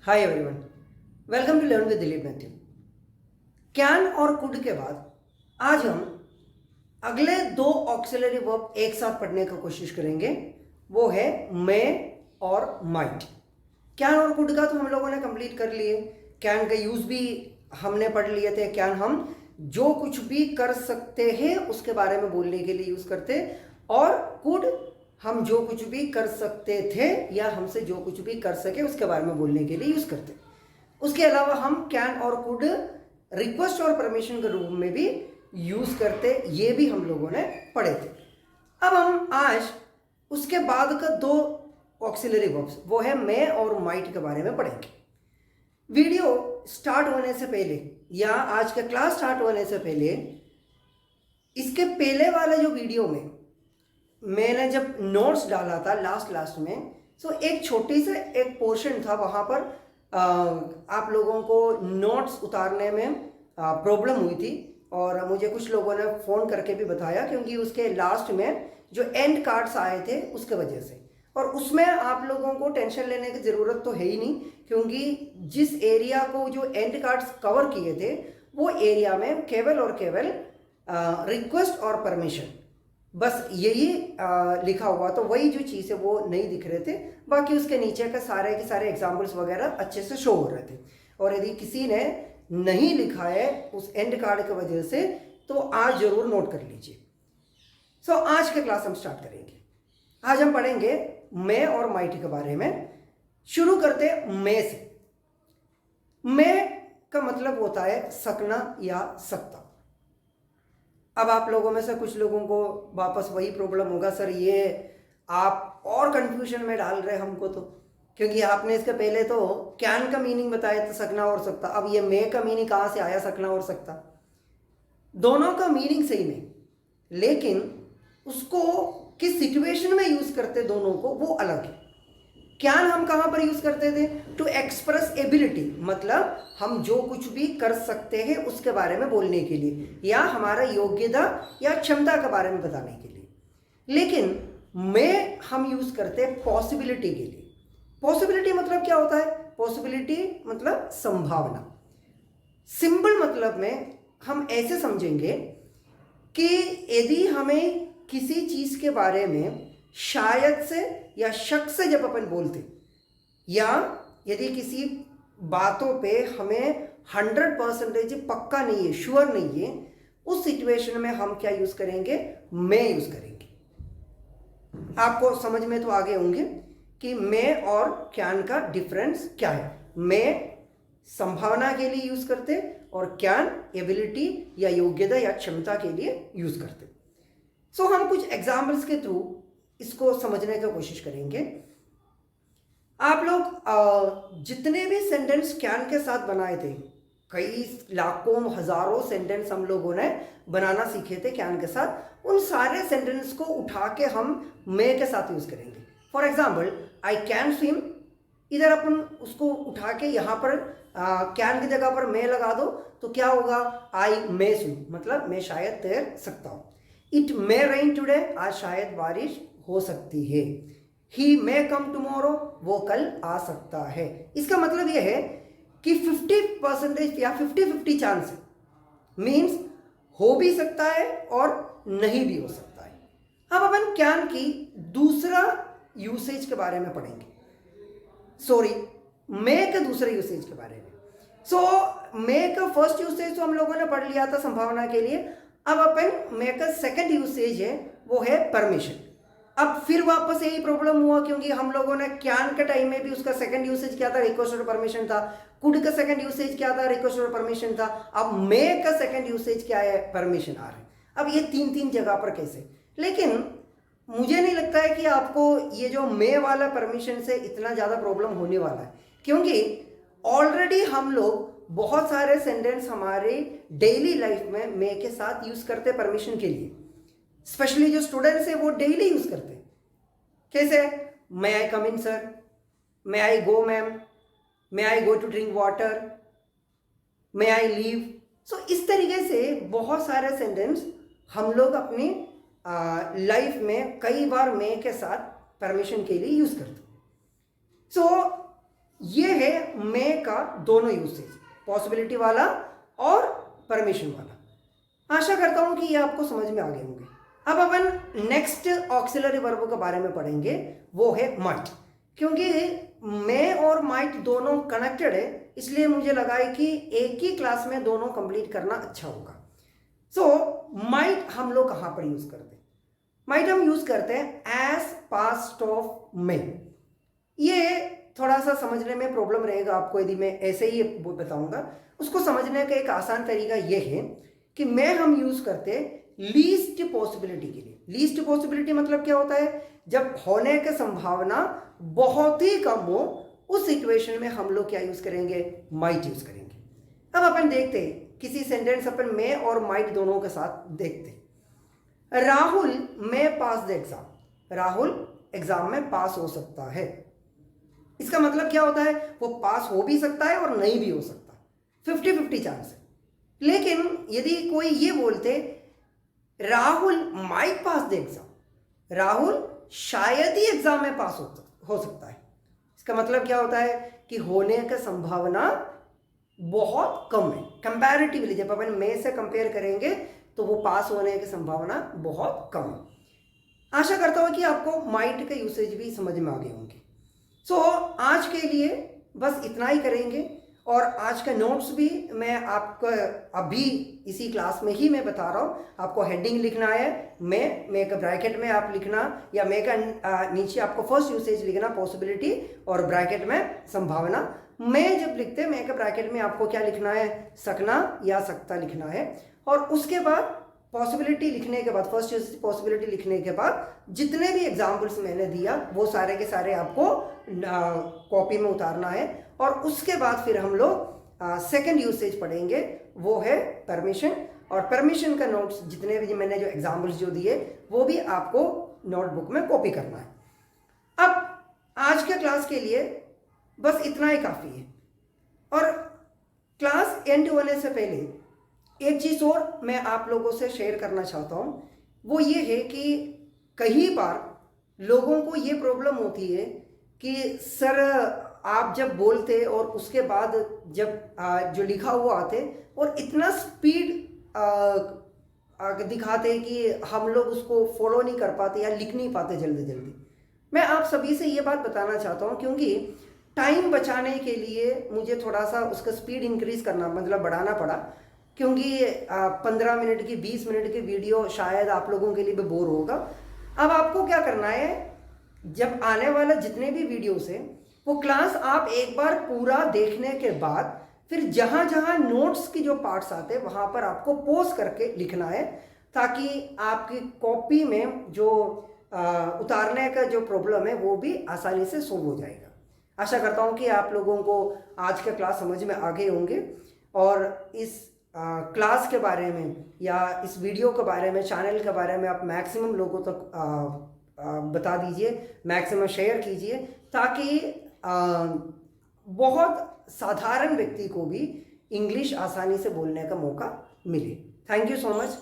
Hi everyone, welcome to learn with Dilip Mathew. Can और could के बाद आज हम अगले दो ऑक्सिलरी वर्ब एक साथ पढ़ने की कोशिश करेंगे। वो है मे और माइट। कैन और कुड का तो हम लोगों ने कंप्लीट कर लिए। कैन का यूज भी हमने पढ़ लिए थे। कैन हम जो कुछ भी कर सकते हैं उसके बारे में बोलने के लिए यूज करते, और कुड हम जो कुछ भी कर सकते थे या हमसे जो कुछ भी कर सके उसके बारे में बोलने के लिए यूज करते। उसके अलावा हम कैन और कुड रिक्वेस्ट और परमिशन के रूप में भी यूज करते, ये भी हम लोगों ने पढ़े थे। अब हम आज उसके बाद का दो ऑक्सिलरी वर्ब्स, वो है मे और माइट के बारे में पढ़ेंगे। वीडियो स्टार्ट होने से पहले या आज का क्लास स्टार्ट होने से पहले इसके पहले वाले जो वीडियो में मैंने जब नोट्स डाला था लास्ट में, सो एक छोटी से एक पोर्शन था, वहाँ पर आप लोगों को नोट्स उतारने में प्रॉब्लम हुई थी और मुझे कुछ लोगों ने फ़ोन करके भी बताया, क्योंकि उसके लास्ट में जो एंड कार्ड्स आए थे उसके वजह से। और उसमें आप लोगों को टेंशन लेने की ज़रूरत तो है ही नहीं, क्योंकि जिस एरिया को जो एंड कार्ड्स कवर किए थे वो एरिया में केवल और केवल रिक्वेस्ट और परमिशन, बस यही लिखा हुआ, तो वही जो चीज़ है वो नहीं दिख रहे थे। बाकी उसके नीचे के सारे एग्जाम्पल्स वगैरह अच्छे से शो हो रहे थे। और यदि किसी ने नहीं लिखा है उस एंड कार्ड की वजह से, तो आज जरूर नोट कर लीजिए। सो आज के क्लास हम स्टार्ट करेंगे। आज हम पढ़ेंगे मे और माइट के बारे में। शुरू करते मे से। मे का मतलब होता है सकना या सकता। अब आप लोगों में से कुछ लोगों को वापस वही प्रॉब्लम होगा, सर ये आप और कंफ्यूजन में डाल रहे हमको, तो क्योंकि आपने इसके पहले तो कैन का मीनिंग बताया था, सकना और सकता। अब ये मे का मीनिंग कहाँ से आया, सकना और सकता? दोनों का मीनिंग सेम है, लेकिन उसको किस सिचुएशन में यूज करते दोनों को वो अलग है। कैन हम कहाँ पर यूज करते थे? टू एक्सप्रेस एबिलिटी, मतलब हम जो कुछ भी कर सकते हैं उसके बारे में बोलने के लिए, या हमारा योग्यता या क्षमता के बारे में बताने के लिए। लेकिन मे हम यूज करते हैं पॉसिबिलिटी के लिए। पॉसिबिलिटी मतलब क्या होता है? पॉसिबिलिटी मतलब संभावना। सिंपल मतलब में हम ऐसे समझेंगे कि यदि हमें किसी चीज के बारे में शायद से या शक से जब अपन बोलते, या यदि किसी बातों पे हमें 100% पक्का नहीं है, श्योर नहीं है, उस सिचुएशन में हम क्या यूज करेंगे? मे यूज करेंगे। आपको समझ में तो आगे होंगे कि मे और कैन का डिफरेंस क्या है। मे संभावना के लिए यूज करते और कैन एबिलिटी या योग्यता या क्षमता के लिए यूज करते। सो हम कुछ एग्जाम्पल्स के थ्रू इसको समझने की कोशिश करेंगे। आप लोग जितने भी सेंटेंस कैन के साथ बनाए थे, कई लाखों हजारों सेंटेंस हम लोगों ने बनाना सीखे थे कैन के साथ, उन सारे सेंटेंस को उठा के हम मे के साथ यूज करेंगे। For example, I can swim, इधर अपन उसको उठा के यहाँ पर कैन की जगह पर मे लगा दो तो क्या होगा? आई मे स्विम, मतलब मैं शायद तैर सकता हूँ। इट मे रेन टुडे, आज शायद बारिश हो सकती है। ही मे कम टुमारो, वो कल आ सकता है। इसका मतलब यह है कि 50% या 50-50 चांस है, मीन्स हो भी सकता है और नहीं भी हो सकता है। अब अपन कैन की दूसरा यूसेज के बारे में पढ़ेंगे, सॉरी मे के दूसरे यूसेज के बारे में। सो मे का फर्स्ट यूसेज तो हम लोगों ने पढ़ लिया था संभावना के लिए। अब अपन मे का सेकंड यूसेज है वो है परमिशन। अब फिर वापस यही प्रॉब्लम हुआ, क्योंकि हम लोगों ने कैन के टाइम में भी उसका सेकंड यूसेज क्या था? रिक्वेस्ट और परमिशन था। कुड का सेकंड यूसेज क्या था? रिक्वेस्ट और परमिशन था। अब मे का सेकंड यूसेज क्या है? परमिशन आ रहा है। अब ये तीन जगह पर कैसे? लेकिन मुझे नहीं लगता है कि आपको ये जो मे वाला परमिशन से इतना ज़्यादा प्रॉब्लम होने वाला है, क्योंकि ऑलरेडी हम लोग बहुत सारे सेंटेंस हमारे डेली लाइफ में मे के साथ यूज करते परमिशन के लिए। स्पेशली जो स्टूडेंट्स है वो डेली यूज करते हैं। कैसे? May I come in sir, may I go ma'am, may I go to drink water, may I leave. So इस तरीके से बहुत सारे सेंटेंस हम लोग अपनी लाइफ में कई बार मे के साथ परमिशन के लिए यूज करते हैं। सो ये है मे का दोनों यूसेज, पॉसिबिलिटी वाला और परमिशन वाला। आशा करता हूं कि ये आपको समझ में आ गए होंगे। अब अपन नेक्स्ट ऑक्सिलरी वर्ब के बारे में पढ़ेंगे, वो है माइट। क्योंकि मे और माइट दोनों कनेक्टेड है, इसलिए मुझे लगा है कि एक ही क्लास में दोनों कंप्लीट करना अच्छा होगा। माइट हम लोग कहां पर यूज करते हैं? माइट हम यूज करते हैं एज पास्ट ऑफ मे। ये थोड़ा सा समझने में प्रॉब्लम रहेगा आपको यदि मैं ऐसे ही बताऊंगा। उसको समझने का एक आसान तरीका यह है कि मैं हम यूज करते हैं लीस्ट पॉसिबिलिटी के लिए। लीस्ट पॉसिबिलिटी मतलब क्या होता है? जब होने की संभावना बहुत ही कम हो, उस सिचुएशन में हम लोग क्या यूज करेंगे? माइट यूज करेंगे। अब अपन देखते हैं किसी सेंटेंस अपन मे और माइट दोनों के साथ देखते हैं। राहुल मे पास द एग्जाम। राहुल एग्जाम में पास हो सकता है। इसका मतलब क्या होता है? वो पास हो भी सकता है और नहीं भी हो सकता, 50-50 चांस है। लेकिन यदि कोई ये बोलते Rahul might pass the exam, Rahul शायद ही एग्जाम में पास हो सकता है, इसका मतलब क्या होता है? कि होने की संभावना बहुत कम है। कंपैरेटिवली जब अपन मे से कंपेयर करेंगे तो वो पास होने की संभावना बहुत कम है। आशा करता हूं कि आपको माइट के यूसेज भी समझ में आ गए होंगे। आज के लिए बस इतना ही करेंगे, और आज का नोट्स भी मैं आपको अभी इसी क्लास में ही मैं बता रहा हूँ। आपको हेडिंग लिखना है मे का ब्रैकेट में आप लिखना, या मे का नीचे आपको फर्स्ट यूसेज लिखना पॉसिबिलिटी, और ब्रैकेट में संभावना। मैं जब लिखते हैं मे के ब्रैकेट में आपको क्या लिखना है? सकना या सकता लिखना है। और उसके बाद पॉसिबिलिटी लिखने के बाद, फर्स्ट पॉसिबिलिटी लिखने के बाद जितने भी एग्जाम्पल्स मैंने दिया वो सारे के सारे आपको कॉपी में उतारना है। और उसके बाद फिर हम लोग सेकंड यूसेज पढ़ेंगे, वो है परमिशन। और परमिशन का नोट्स जितने भी मैंने जो एग्जाम्पल्स जो दिए वो भी आपको नोटबुक में कॉपी करना है। अब आज के क्लास के लिए बस इतना ही काफ़ी है। और क्लास एंड होने से पहले एक चीज़ और मैं आप लोगों से शेयर करना चाहता हूँ, वो ये है कि कई बार लोगों को ये प्रॉब्लम होती है कि सर आप जब बोलते और उसके बाद जब जो लिखा हुआ आते और इतना स्पीड दिखाते कि हम लोग उसको फॉलो नहीं कर पाते या लिख नहीं पाते जल्दी जल्दी। मैं आप सभी से ये बात बताना चाहता हूँ, क्योंकि टाइम बचाने के लिए मुझे थोड़ा सा उसका स्पीड इंक्रीज करना मतलब बढ़ाना पड़ा, क्योंकि 15 मिनट की 20 मिनट की वीडियो शायद आप लोगों के लिए भी बोर होगा। अब आपको क्या करना है, जब आने वाला जितने भी वीडियोस है वो क्लास आप एक बार पूरा देखने के बाद फिर जहाँ जहाँ नोट्स की जो पार्ट्स आते हैं वहाँ पर आपको पॉज करके लिखना है, ताकि आपकी कॉपी में जो उतारने का जो प्रॉब्लम है वो भी आसानी से सोल्व हो जाएगा। आशा करता हूँ कि आप लोगों को आज का क्लास समझ में आ गए होंगे, और इस क्लास के बारे में या इस वीडियो के बारे में, चैनल के बारे में आप मैक्सिमम लोगों तक बता दीजिए, मैक्सिमम शेयर कीजिए, ताकि बहुत साधारण व्यक्ति को भी इंग्लिश आसानी से बोलने का मौका मिले। Thank you so much.